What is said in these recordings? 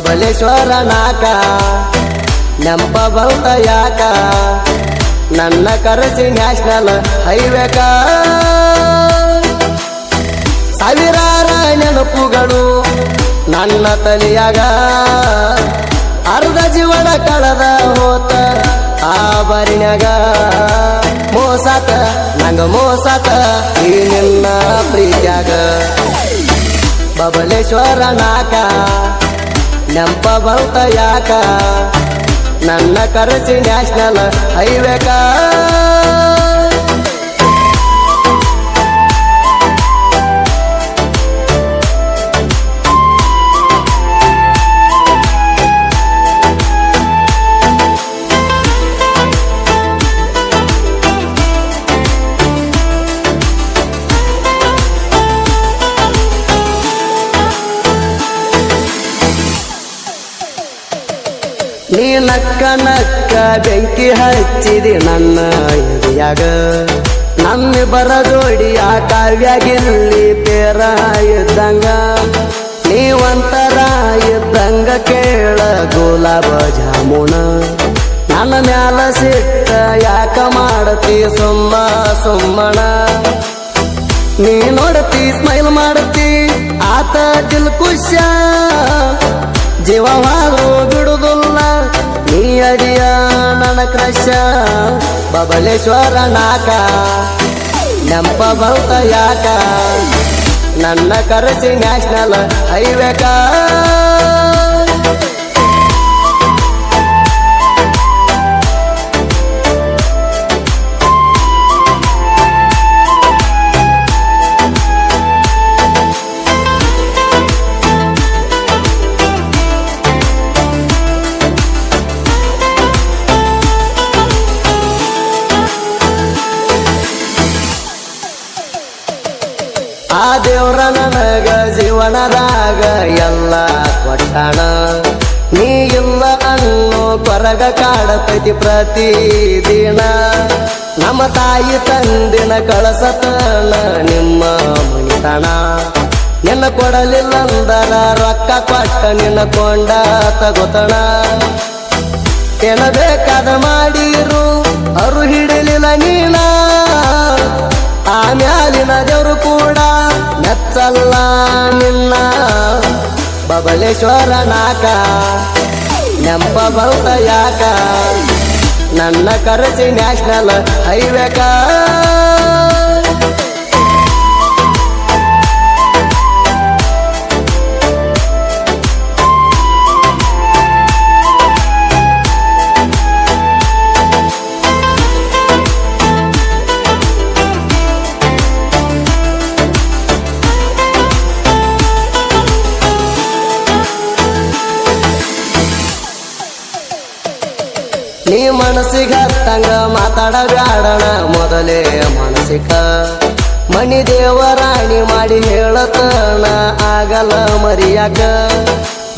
ಬಬಲೇಶ್ವರ ನಾಕ ನೆಂಪ ಬಂತ ಯಾಕ ನನ್ನ ಕರೆಸಿ ನ್ಯಾಷನಲ್ ಹೈವೇಕ ಸಾವಿರಾರ ನೆನಪುಗಳು ನನ್ನ ತಲೆಯಾಗ ಅರ್ಧ ಜೀವನ ಕಳೆದ ಹೋತ ಆ ಬಾರಿನ್ಯಾಗ ಮೋಸಾತ ನಂಗ ಮೋಸಾತ ಈ ನಿನ್ನ ಪ್ರೀತ್ಯಾಗ ಬಬಲೇಶ್ವರ ನಾಕ ನೆಂಪ ಬಂತ ಯಾಕ ನನ್ನ ಕರೆಸಿ ನ್ಯಾಷನಲ್ ಹೈವೇಕ ನೀ ನಕ್ಕ ನಕ್ಕ ಬೆಂಕಿ ಹಚ್ಚಿದಿ ನನ್ನ ಎದೆಯಾಗ ನಮ್ಮಿಬ್ಬರ ಜೋಡಿಯ ಕಾವ್ಯಾಗಿಲ್ಲಿ ಪೇರ ಇದ್ದಂಗ ನೀವಂತರ ಇದ್ದಂಗ ಕೇಳ ಗುಲಾಬ ಜಾಮೂನ ನನ್ನ ಮ್ಯಾಲ ಸಿಟ್ಟ ಯಾಕ ಮಾಡತಿ ಸುಮ್ಮಣ ನೀ ನೋಡತಿ ಸ್ಮೈಲ್ ಮಾಡತಿ ಆತ ದಿಲ್ ಖುಷ ಜೀವವಾದ್ರು ಬಿಡುದಿಲ್ಲ ನೀ ಅಡಿಯ ನನ್ನ ಕ್ರಶ ಬಬಲೇಶ್ವರ ನಾಕ ನೆಂಪ ಬಂತ ಯಾಕ ನನ್ನ ಕರೆಸಿ ನ್ಯಾಷನಲ್ ಹೈವೇಕ ಆ ದೇವ್ರ ನನಗ ಜೀವನದಾಗ ಎಲ್ಲ ಕೊಟ್ಟಾಣ ನೀ ಇಲ್ಲ ಅನ್ನೋ ಕೊರಗ ಕಾಡತೈತಿ ಪ್ರತಿದಿನ ನಮ್ಮ ತಾಯಿ ತಂದಿನ ಕಳಸತನ ನಿಮ್ಮ ಮನಿತನ ನಿನ್ನ ಕೊಡಲಿಲ್ಲಂದರ ರೊಕ್ಕ ಕೊಟ್ಟ ನಿನ್ನ ಕೊಂಡ ತಗೋತಣ ಏನ ಬೇಕಾದ ಮಾಡಿರು ಅರು ಹಿಡಿಲಿಲ್ಲ ನೀನ ಆಮ್ಯಾಲಿನ ದೇವ್ರು ಕೂಡ ಮೆಚ್ಚಲ್ಲ ನಿನ್ನ ಬಬಲೇಶ್ವರ ನಾಕ ನೆಂಪ ಬಂತ ಯಾಕ ನನ್ನ ಕರೆಸಿ ನ್ಯಾಷನಲ್ ಹೈವೇಕ ನೀ ಮನಸ್ಸಿಗೆ ಹತ್ತಂಗ ಮಾತಾಡಬ್ಯಾಡಣ ಮೊದಲೇ ಮನಸ್ಸಿಕ ಮಣಿ ದೇವರಾಣಿ ಮಾಡಿ ಹೇಳತನ ಆಗಲ್ಲ ಮರಿಯಾಕ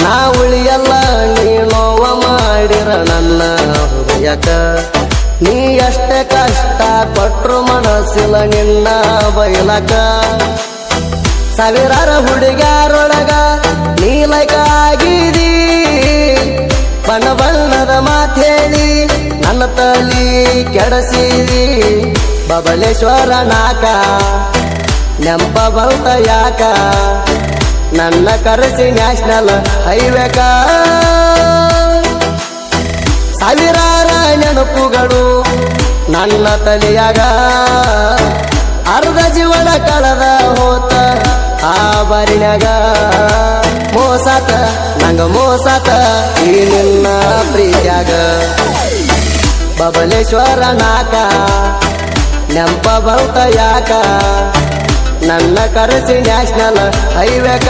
ನಾ ಉಳಿಯಲ್ಲ ನೀ ನೋವ ಮಾಡಿರ ನನ್ನ ಹೃದಯಕ ನೀ ಎಷ್ಟೇ ಕಷ್ಟ ಕೊಟ್ರು ಮನಸ್ಸಿಲ್ಲ ನಿನ್ನ ಬಯಲಕ ಸಾವಿರಾರ ಹುಡುಗ್ಯಾರೊಳಗ ನೀ ಲೈಕ ಆಗಿದಿ ಬಣ್ಣ ಬಣ್ಣದ ಮಾತೇಳಿ ನನ್ನ ತಲಿ ಕೆಡಸಿದಿ ಬಬಲೇಶ್ವರ ನಾಕ ನೆಂಪ ಬಂತ ಯಾಕ ನನ್ನ ಕರೆಸಿ ನ್ಯಾಷನಲ್ ಹೈವೇಕ ಸಾವಿರಾರ ನೆನಪುಗಳು ನನ್ನ ತಲೆಯಾಗ ಅರ್ಧ ಜೀವನ ಕಳೆದ ಹೋತ ಆ ಬಾರಿನ್ಯಾಗ ಮೋಸಾತ ನಂಗ ಮೋಸಾತ ಈ ನಿನ್ನ ಪ್ರೀತ್ಯಾಗ ಬಬಲೇಶ್ವರ ನಾಕ ನೆಂಪ ಬಂತ ಯಾಕ ನನ್ನ ಕರೆಸಿ ನ್ಯಾಷನಲ್ ಹೈವೇಕ